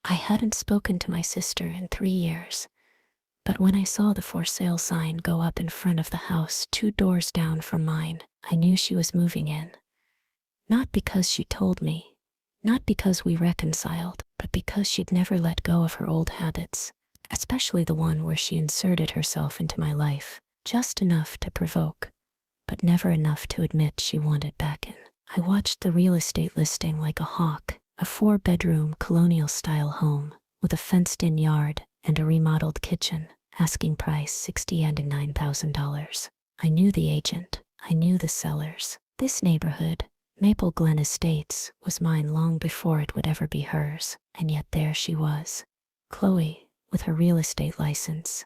I hadn't spoken to my sister in 3 years, but when I saw the for sale sign go up in front of the house 2 doors down from mine, I knew she was moving in. Not because she told me, not because we reconciled, but because she'd never let go of her old habits, especially the one where she inserted herself into my life, just enough to provoke, but never enough to admit she wanted back in. I watched the real estate listing like a hawk, a 4-bedroom colonial-style home with a fenced-in yard and a remodeled kitchen, asking price $69,000. I knew the agent, I knew the sellers. This neighborhood, Maple Glen Estates, was mine long before it would ever be hers, and yet there she was, Chloe, with her real estate license,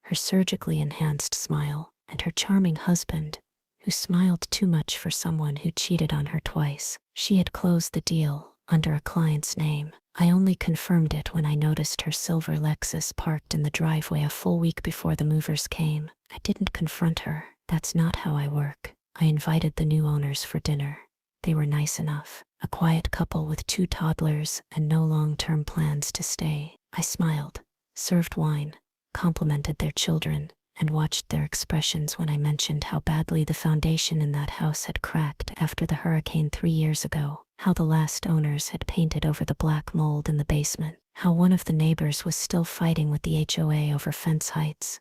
her surgically enhanced smile, and her charming husband, who smiled too much for someone who cheated on her twice. She had closed the deal under a client's name. I only confirmed it when I noticed her silver Lexus parked in the driveway a full week before the movers came. I didn't confront her. That's not how I work. I invited the new owners for dinner. They were nice enough, a quiet couple with 2 toddlers and no long-term plans to stay. I smiled, served wine, complimented their children, and watched their expressions when I mentioned how badly the foundation in that house had cracked after the hurricane 3 years ago, how the last owners had painted over the black mold in the basement, how one of the neighbors was still fighting with the HOA over fence heights.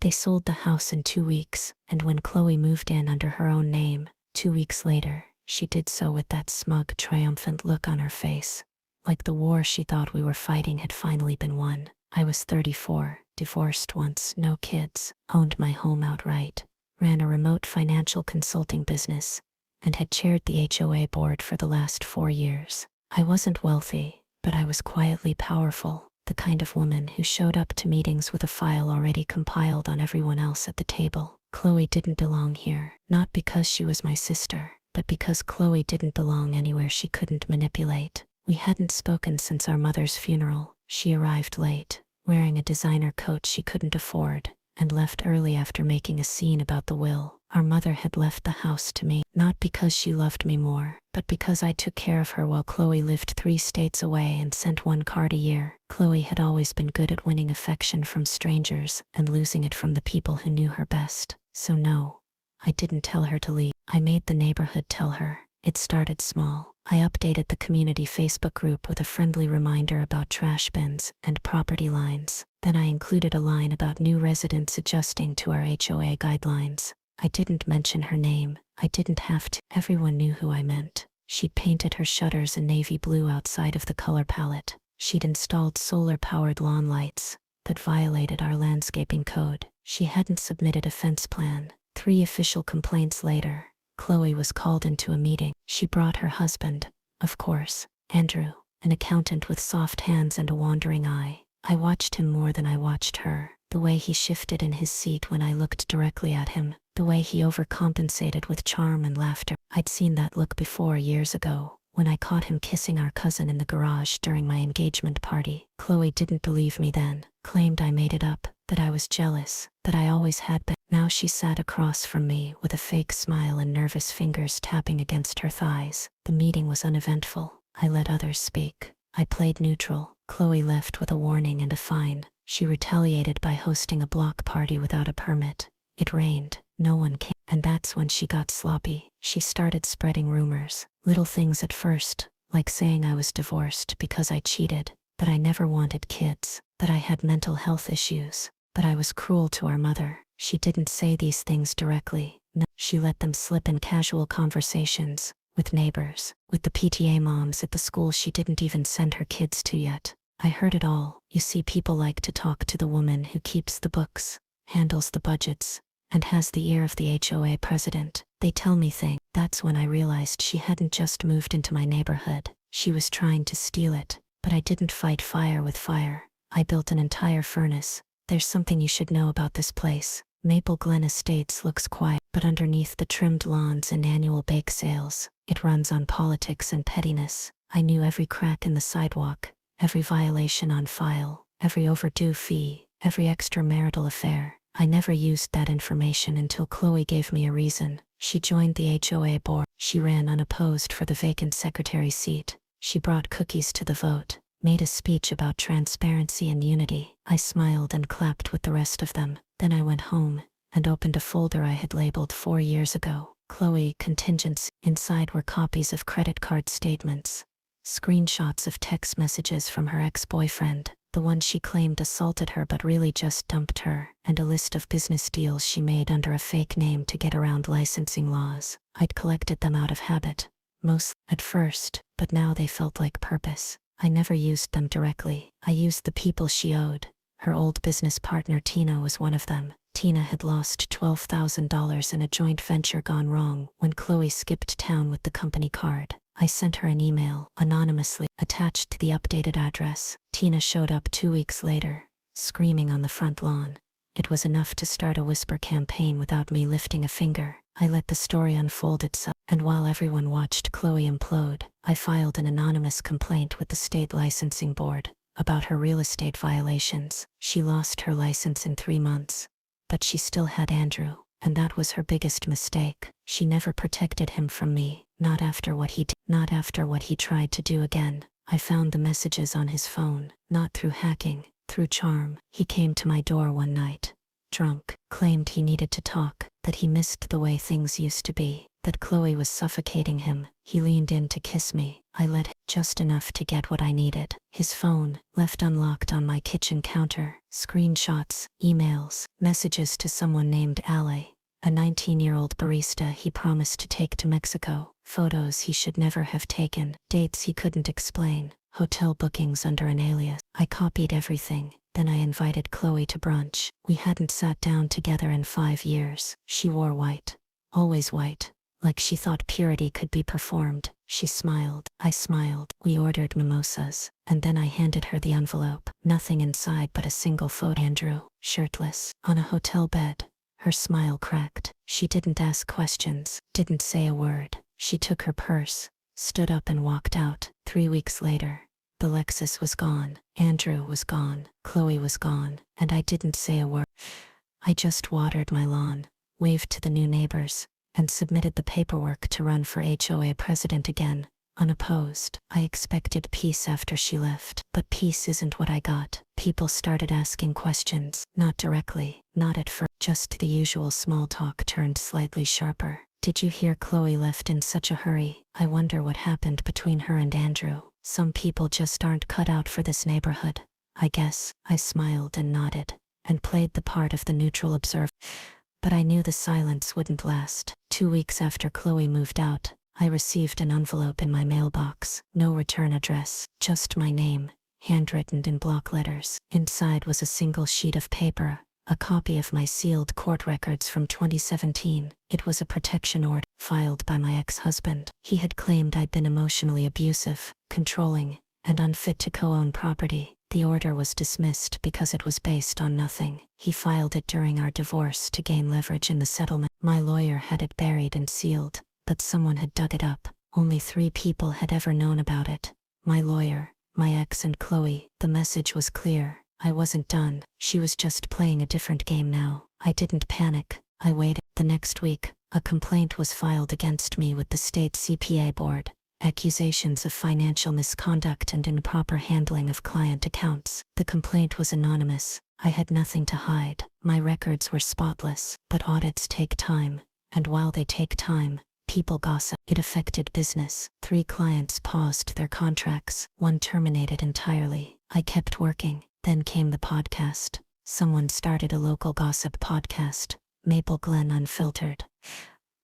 They sold the house in 2 weeks, and when Chloe moved in under her own name, 2 weeks later, she did so with that smug, triumphant look on her face, like the war she thought we were fighting had finally been won. I was 34, divorced once, no kids, owned my home outright, ran a remote financial consulting business, and had chaired the HOA board for the last 4 years. I wasn't wealthy, but I was quietly powerful, the kind of woman who showed up to meetings with a file already compiled on everyone else at the table. Chloe didn't belong here, not because she was my sister, but because Chloe didn't belong anywhere she couldn't manipulate. We hadn't spoken since our mother's funeral. She arrived late, wearing a designer coat she couldn't afford, and left early after making a scene about the will. Our mother had left the house to me, not because she loved me more, but because I took care of her while Chloe lived 3 states away and sent 1 card a year. Chloe had always been good at winning affection from strangers and losing it from the people who knew her best. So no, I didn't tell her to leave. I made the neighborhood tell her. It started small. I updated the community Facebook group with a friendly reminder about trash bins and property lines. Then I included a line about new residents adjusting to our HOA guidelines. I didn't mention her name. I didn't have to. Everyone knew who I meant. She'd painted her shutters a navy blue outside of the color palette. She'd installed solar-powered lawn lights that violated our landscaping code. She hadn't submitted a fence plan. 3 official complaints later, Chloe was called into a meeting. She brought her husband, of course, Andrew, an accountant with soft hands and a wandering eye. I watched him more than I watched her. The way he shifted in his seat when I looked directly at him, the way he overcompensated with charm and laughter. I'd seen that look before years ago, when I caught him kissing our cousin in the garage during my engagement party. Chloe didn't believe me then, claimed I made it up, that I was jealous, that I always had been. Now she sat across from me with a fake smile and nervous fingers tapping against her thighs. The meeting was uneventful. I let others speak. I played neutral. Chloe left with a warning and a fine. She retaliated by hosting a block party without a permit. It rained. No one came. And that's when she got sloppy. She started spreading rumors. Little things at first, like saying I was divorced because I cheated, that I never wanted kids, that I had mental health issues, that I was cruel to our mother. She didn't say these things directly. No, she let them slip in casual conversations, with neighbors, with the PTA moms at the school she didn't even send her kids to yet. I heard it all. You see, people like to talk to the woman who keeps the books, handles the budgets, and has the ear of the HOA president. They tell me things. That's when I realized she hadn't just moved into my neighborhood. She was trying to steal it. But I didn't fight fire with fire. I built an entire furnace. There's something you should know about this place. Maple Glen Estates looks quiet, but underneath the trimmed lawns and annual bake sales, it runs on politics and pettiness. I knew every crack in the sidewalk, every violation on file, every overdue fee, every extramarital affair. I never used that information until Chloe gave me a reason. She joined the HOA board. She ran unopposed for the vacant secretary seat. She brought cookies to the vote. made a speech about transparency and unity. I smiled and clapped with the rest of them. Then I went home and opened a folder I had labeled 4 years ago. Chloe, contingency. Inside were copies of credit card statements, screenshots of text messages from her ex-boyfriend, the one she claimed assaulted her but really just dumped her, and a list of business deals she made under a fake name to get around licensing laws. I'd collected them out of habit, most at first, but now they felt like purpose. I never used them directly. I used the people she owed. Her old business partner Tina was one of them. Tina had lost $12,000 in a joint venture gone wrong when Chloe skipped town with the company card. I sent her an email, anonymously, attached to the updated address. Tina showed up 2 weeks later, screaming on the front lawn. It was enough to start a whisper campaign without me lifting a finger. I let the story unfold itself, and while everyone watched Chloe implode, I filed an anonymous complaint with the state licensing board about her real estate violations. She lost her license in 3 months, but she still had Andrew, and that was her biggest mistake. She never protected him from me, not after what he tried to do again. I found the messages on his phone, not through hacking, through charm. He came to my door one night, drunk, claimed he needed to talk, that he missed the way things used to be, that Chloe was suffocating him. He leaned in to kiss me. I let him, just enough to get what I needed. His phone, left unlocked on my kitchen counter, screenshots, emails, messages to someone named Ale, a 19-year-old barista he promised to take to Mexico, photos he should never have taken, dates he couldn't explain, hotel bookings under an alias. I copied everything. Then I invited Chloe to brunch. We hadn't sat down together in 5 years. She wore white, always white, like she thought purity could be performed. She smiled. I smiled. We ordered mimosas, and then I handed her the envelope. Nothing inside but a single photo. Andrew, shirtless, on a hotel bed. Her smile cracked. She didn't ask questions, didn't say a word. She took her purse, stood up and walked out. 3 weeks later, the Lexus was gone. Andrew was gone. Chloe was gone. And I didn't say a word. I just watered my lawn, waved to the new neighbors, and submitted the paperwork to run for HOA president again, unopposed. I expected peace after she left, but peace isn't what I got. People started asking questions, not directly, not at first, just the usual small talk turned slightly sharper. Did you hear Chloe left in such a hurry? I wonder what happened between her and Andrew. Some people just aren't cut out for this neighborhood, I guess. I smiled and nodded, and played the part of the neutral observer. But I knew the silence wouldn't last. 2 weeks after Chloe moved out, I received an envelope in my mailbox. No return address, just my name, handwritten in block letters. Inside was a single sheet of paper, a copy of my sealed court records from 2017. It was a protection order, filed by my ex-husband. He had claimed I'd been emotionally abusive, controlling, and unfit to co-own property. The order was dismissed because it was based on nothing. He filed it during our divorce to gain leverage in the settlement. My lawyer had it buried and sealed, but someone had dug it up. Only 3 people had ever known about it. My lawyer, my ex, and Chloe. The message was clear. I wasn't done. She was just playing a different game now. I didn't panic. I waited. The next week, a complaint was filed against me with the state CPA board. Accusations of financial misconduct and improper handling of client accounts. The complaint was anonymous. I had nothing to hide. My records were spotless. But audits take time. And while they take time, people gossip. It affected business. 3 clients paused their contracts. 1 terminated entirely. I kept working. Then came the podcast. Someone started a local gossip podcast, Maple Glen Unfiltered.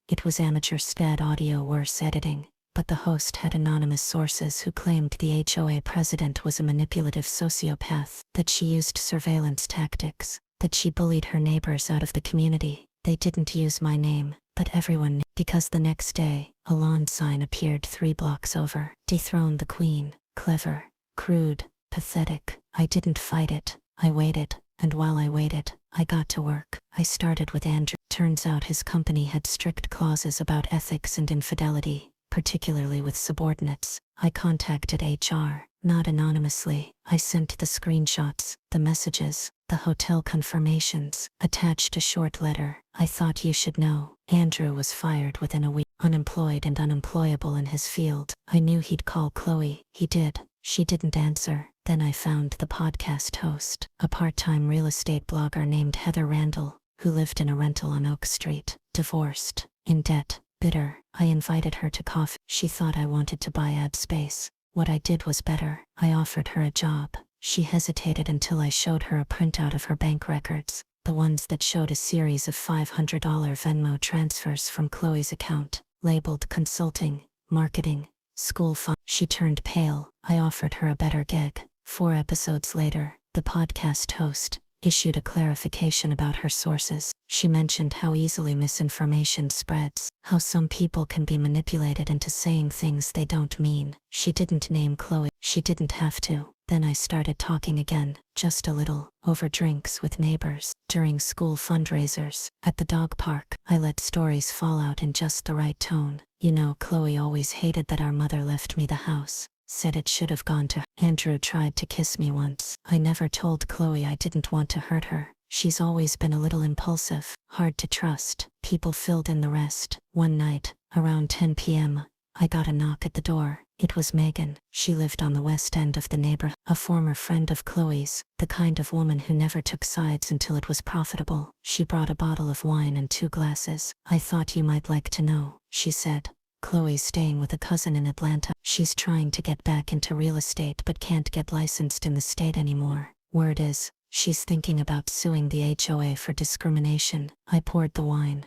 It was amateur stead audio, worse editing, but the host had anonymous sources who claimed the HOA president was a manipulative sociopath, that she used surveillance tactics, that she bullied her neighbors out of the community. They didn't use my name, but everyone knew, because the next day, a lawn sign appeared 3 blocks over. Dethrone the queen. Clever, crude, pathetic. I didn't fight it. I waited, and while I waited, I got to work. I started with Andrew. Turns out his company had strict clauses about ethics and infidelity, particularly with subordinates. I contacted HR, not anonymously. I sent the screenshots, the messages, the hotel confirmations, attached a short letter. I thought you should know. Andrew was fired within a week, unemployed and unemployable in his field. I knew he'd call Chloe. He did. She didn't answer. Then I found the podcast host, a part-time real estate blogger named Heather Randall, who lived in a rental on Oak Street, divorced, in debt, bitter. I invited her to coffee. She thought I wanted to buy ad space. What I did was better. I offered her a job. She hesitated until I showed her a printout of her bank records, the ones that showed a series of $500 Venmo transfers from Chloe's account, labeled consulting, marketing, school fund. She turned pale. I offered her a better gig. 4 episodes later, the podcast host issued a clarification about her sources. She mentioned how easily misinformation spreads, how some people can be manipulated into saying things they don't mean. She didn't name Chloe. She didn't have to. Then I started talking again, just a little, over drinks with neighbors, during school fundraisers, at the dog park. I let stories fall out in just the right tone. You know, Chloe always hated that our mother left me the house. Said it should have gone to her. Andrew tried to kiss me once. I never told Chloe I didn't want to hurt her. She's always been a little impulsive, hard to trust. People filled in the rest. One night, around 10 p.m., I got a knock at the door. It was Megan. She lived on the west end of the neighborhood. A former friend of Chloe's, the kind of woman who never took sides until it was profitable. She brought a bottle of wine and 2 glasses. I thought you might like to know, she said. Chloe's staying with a cousin in Atlanta. She's trying to get back into real estate but can't get licensed in the state anymore. Word is, she's thinking about suing the HOA for discrimination. I poured the wine.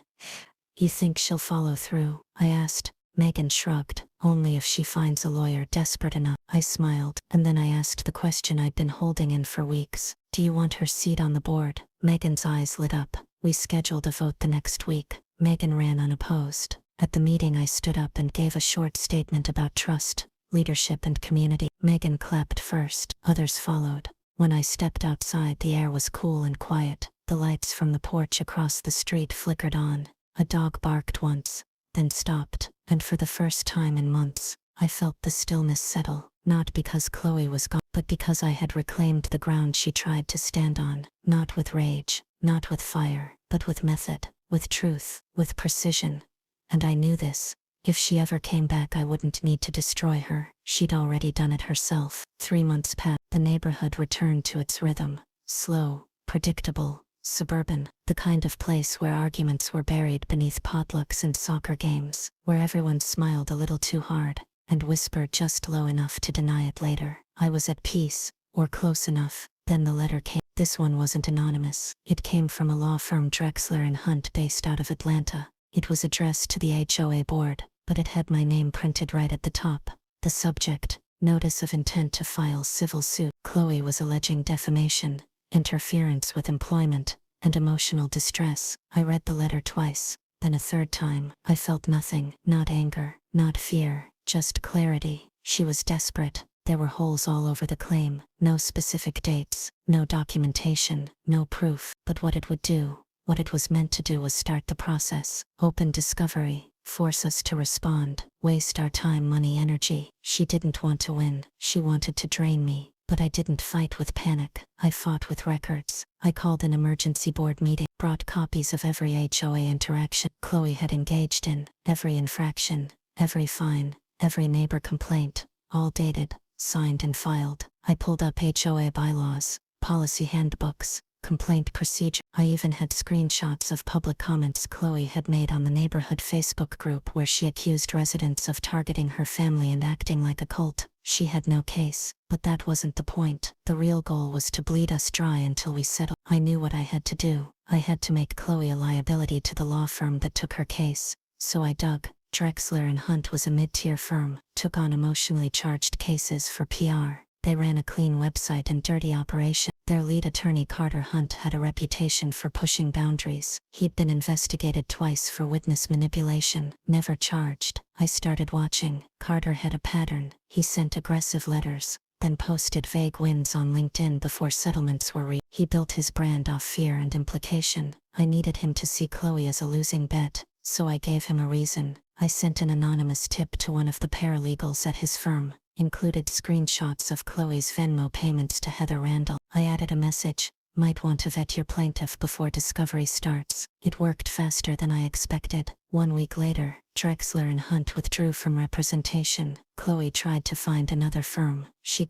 You think she'll follow through? I asked. Megan shrugged. Only if she finds a lawyer desperate enough. I smiled, and then I asked the question I'd been holding in for weeks. Do you want her seat on the board? Megan's eyes lit up. We scheduled a vote the next week. Megan ran unopposed. At the meeting I stood up and gave a short statement about trust, leadership and community. Megan clapped first, others followed. When I stepped outside, the air was cool and quiet. The lights from the porch across the street flickered on. A dog barked once, then stopped, and for the first time in months, I felt the stillness settle, not because Chloe was gone, but because I had reclaimed the ground she tried to stand on, not with rage, not with fire, but with method, with truth, with precision. And I knew this. If she ever came back, I wouldn't need to destroy her. She'd already done it herself. 3 months passed. The neighborhood returned to its rhythm. Slow, predictable, suburban. The kind of place where arguments were buried beneath potlucks and soccer games. Where everyone smiled a little too hard, and whispered just low enough to deny it later. I was at peace, or close enough. Then the letter came. This one wasn't anonymous. It came from a law firm, Drexler and Hunt, based out of Atlanta. It was addressed to the HOA board, but it had my name printed right at the top. The subject, Notice of Intent to File Civil Suit. Chloe was alleging defamation, interference with employment, and emotional distress. I read the letter twice, then a 3rd time. I felt nothing, not anger, not fear, just clarity. She was desperate. There were holes all over the claim, no specific dates, no documentation, no proof. But what it would do, what it was meant to do, was start the process, open discovery, force us to respond, waste our time, money, energy. She didn't want to win. She wanted to drain me. But I didn't fight with panic. I fought with records. I called an emergency board meeting, brought copies of every HOA interaction Chloe had engaged in, every infraction, every fine, every neighbor complaint, all dated, signed and filed. I pulled up HOA bylaws, policy handbooks, complaint procedure. I even had screenshots of public comments Chloe had made on the neighborhood Facebook group where she accused residents of targeting her family and acting like a cult. She had no case, but that wasn't the point. The real goal was to bleed us dry until we settled. I knew what I had to do. I had to make Chloe a liability to the law firm that took her case. So I dug. Drexler and Hunt was a mid-tier firm, took on emotionally charged cases for PR. They ran a clean website and dirty operation. Their lead attorney, Carter Hunt, had a reputation for pushing boundaries. He'd been investigated twice for witness manipulation, never charged. I started watching. Carter had a pattern. He sent aggressive letters, then posted vague wins on LinkedIn before settlements were reached. He built his brand off fear and implication. I needed him to see Chloe as a losing bet, so I gave him a reason. I sent an anonymous tip to one of the paralegals at his firm, included screenshots of Chloe's Venmo payments to Heather Randall. I added a message, Might want to vet your plaintiff before discovery starts. It worked faster than I expected. 1 week later, Drexler and Hunt withdrew from representation. Chloe tried to find another firm. She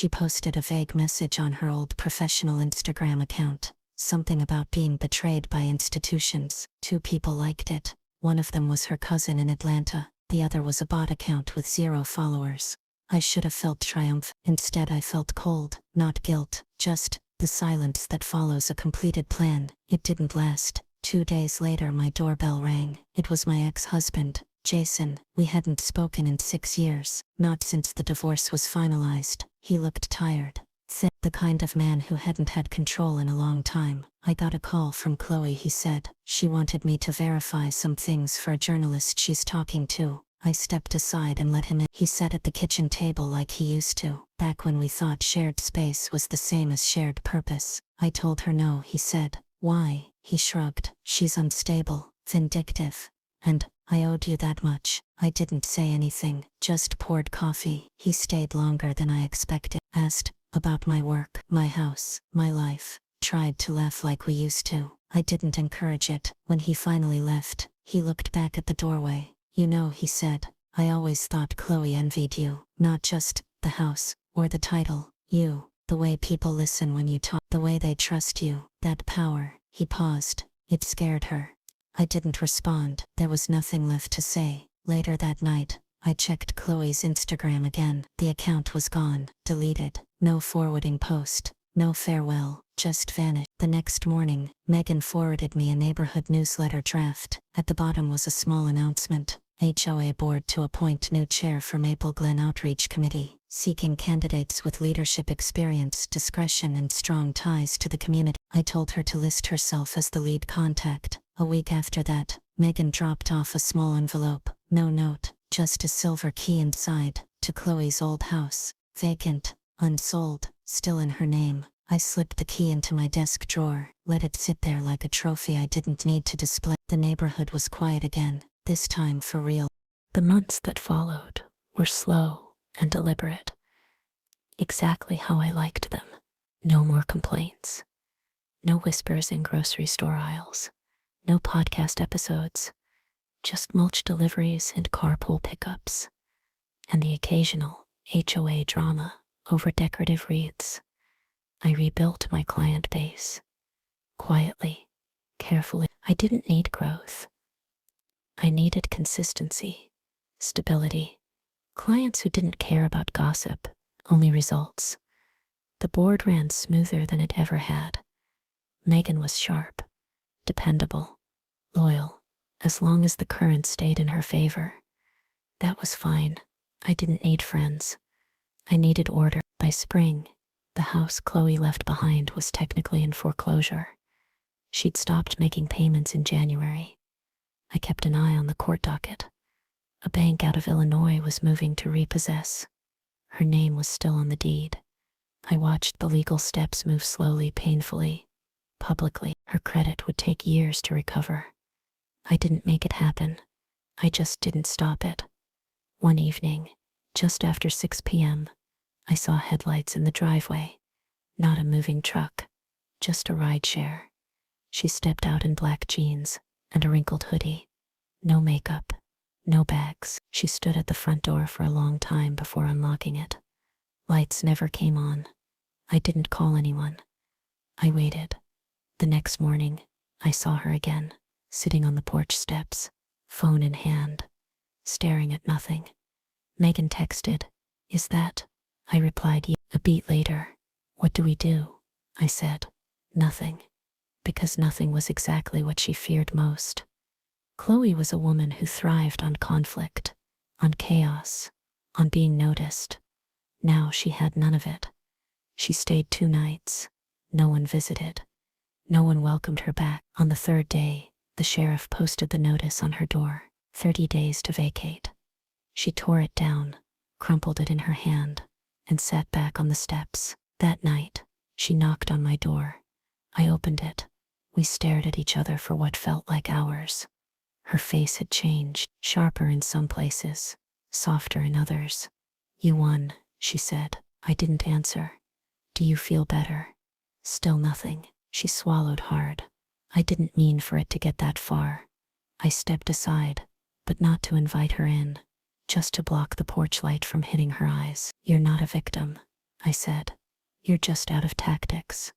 posted a vague message on her old professional Instagram account. Something about being betrayed by institutions. 2 people liked it. One of them was her cousin in Atlanta. The other was a bot account with 0 followers. I should have felt triumph. Instead I felt cold, not guilt, just the silence that follows a completed plan. It didn't last. 2 days later my doorbell rang. It was my ex-husband, Jason. We hadn't spoken in 6 years, not since the divorce was finalized. He looked tired, thin, the kind of man who hadn't had control in a long time. I got a call from Chloe, he said. She wanted me to verify some things for a journalist she's talking to. I stepped aside and let him in. He sat at the kitchen table like he used to, back when we thought shared space was the same as shared purpose. I told her no, he said. Why? He shrugged. She's unstable, vindictive. And I owed you that much. I didn't say anything, just poured coffee. He stayed longer than I expected. Asked about my work, my house, my life. Tried to laugh like we used to. I didn't encourage it. When he finally left, he looked back at the doorway. You know, he said, I always thought Chloe envied you. Not just the house or the title. You, the way people listen when you talk, the way they trust you. That power. He paused. It scared her. I didn't respond. There was nothing left to say. Later that night, I checked Chloe's Instagram again. The account was gone, deleted. No forwarding post, no farewell, just vanished. The next morning, Megan forwarded me a neighborhood newsletter draft. At the bottom was a small announcement. HOA board to appoint new chair for Maple Glen Outreach Committee, seeking candidates with leadership experience, discretion and strong ties to the community. I told her to list herself as the lead contact. A week after that, Megan dropped off a small envelope. No note, just a silver key inside, to Chloe's old house. Vacant, unsold, still in her name. I slipped the key into my desk drawer, let it sit there like a trophy I didn't need to display. The neighborhood was quiet again, this time for real. The months that followed were slow and deliberate. Exactly how I liked them. No more complaints. No whispers in grocery store aisles. No podcast episodes. Just mulch deliveries and carpool pickups. And the occasional HOA drama over decorative wreaths. I rebuilt my client base. Quietly, carefully. I didn't need growth. I needed consistency, stability. Clients who didn't care about gossip, only results. The board ran smoother than it ever had. Megan was sharp, dependable, loyal, as long as the current stayed in her favor. That was fine. I didn't need friends. I needed order. By spring, the house Chloe left behind was technically in foreclosure. She'd stopped making payments in January. I kept an eye on the court docket. A bank out of Illinois was moving to repossess. Her name was still on the deed. I watched the legal steps move slowly, painfully, publicly. Her credit would take years to recover. I didn't make it happen. I just didn't stop it. One evening, just after 6 p.m., I saw headlights in the driveway. Not a moving truck, just a rideshare. She stepped out in black jeans and a wrinkled hoodie. No makeup, no bags. She stood at the front door for a long time before unlocking it. Lights never came on. I didn't call anyone. I waited. The next morning, I saw her again, sitting on the porch steps, phone in hand, staring at nothing. Megan texted, "Is that?" I replied, "Yeah." A beat later, "What do we do?" I said, "Nothing." Because nothing was exactly what she feared most. Chloe was a woman who thrived on conflict, on chaos, on being noticed. Now she had none of it. She stayed 2 nights. No one visited. No one welcomed her back. On the 3rd day, the sheriff posted the notice on her door, 30 days to vacate. She tore it down, crumpled it in her hand, and sat back on the steps. That night, she knocked on my door. I opened it. We stared at each other for what felt like hours. Her face had changed, sharper in some places, softer in others. "You won," she said. I didn't answer. "Do you feel better?" Still nothing. She swallowed hard. I didn't mean for it to get that far. I stepped aside, but not to invite her in, just to block the porch light from hitting her eyes. "You're not a victim," I said. "You're just out of tactics."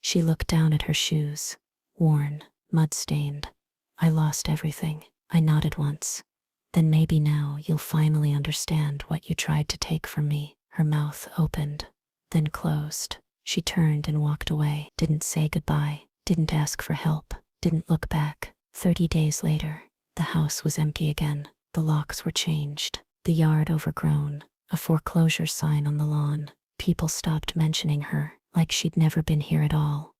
She looked down at her shoes, worn, mud-stained. "I lost everything." I nodded once. "Then maybe now you'll finally understand what you tried to take from me." Her mouth opened, then closed. She turned and walked away, didn't say goodbye, didn't ask for help, didn't look back. 30 days later, the house was empty again. The locks were changed, the yard overgrown, a foreclosure sign on the lawn. People stopped mentioning her, like she'd never been here at all.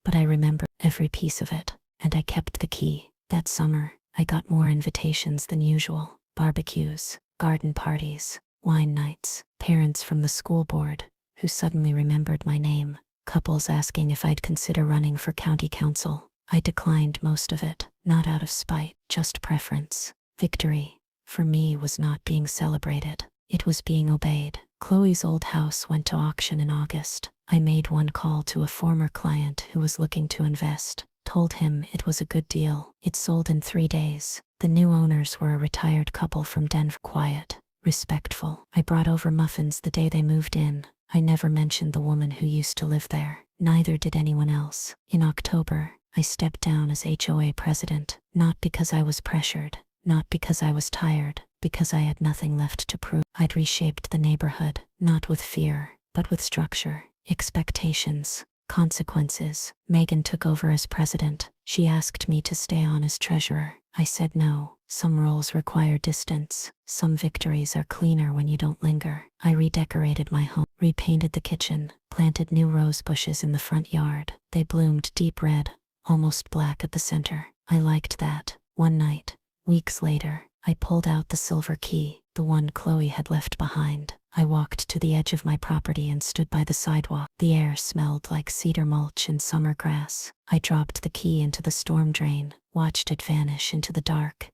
But I remember every piece of it, and I kept the key. That summer, I got more invitations than usual. Barbecues, garden parties, wine nights, parents from the school board who suddenly remembered my name, couples asking if I'd consider running for county council. I declined most of it, not out of spite, just preference. Victory, for me, was not being celebrated. It was being obeyed. Chloe's old house went to auction in August. I made one call to a former client who was looking to invest, told him it was a good deal. It sold in 3 days. The new owners were a retired couple from Denver. Quiet, respectful. I brought over muffins the day they moved in. I never mentioned the woman who used to live there. Neither did anyone else. In October, I stepped down as HOA president, not because I was pressured, not because I was tired, because I had nothing left to prove. I'd reshaped the neighborhood, not with fear, but with structure, expectations, consequences. Megan took over as president. She asked me to stay on as treasurer. I said no. Some roles require distance. Some victories are cleaner when you don't linger. I redecorated my home, repainted the kitchen, planted new rose bushes in the front yard. They bloomed deep red, almost black at the center. I liked that. One night, weeks later, I pulled out the silver key, the one Chloe had left behind. I walked to the edge of my property and stood by the sidewalk. The air smelled like cedar mulch and summer grass. I dropped the key into the storm drain, watched it vanish into the dark,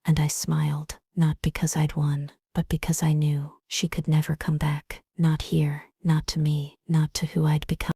and I smiled, not because I'd won, but because I knew she could never come back. Not here, not to me, not to who I'd become.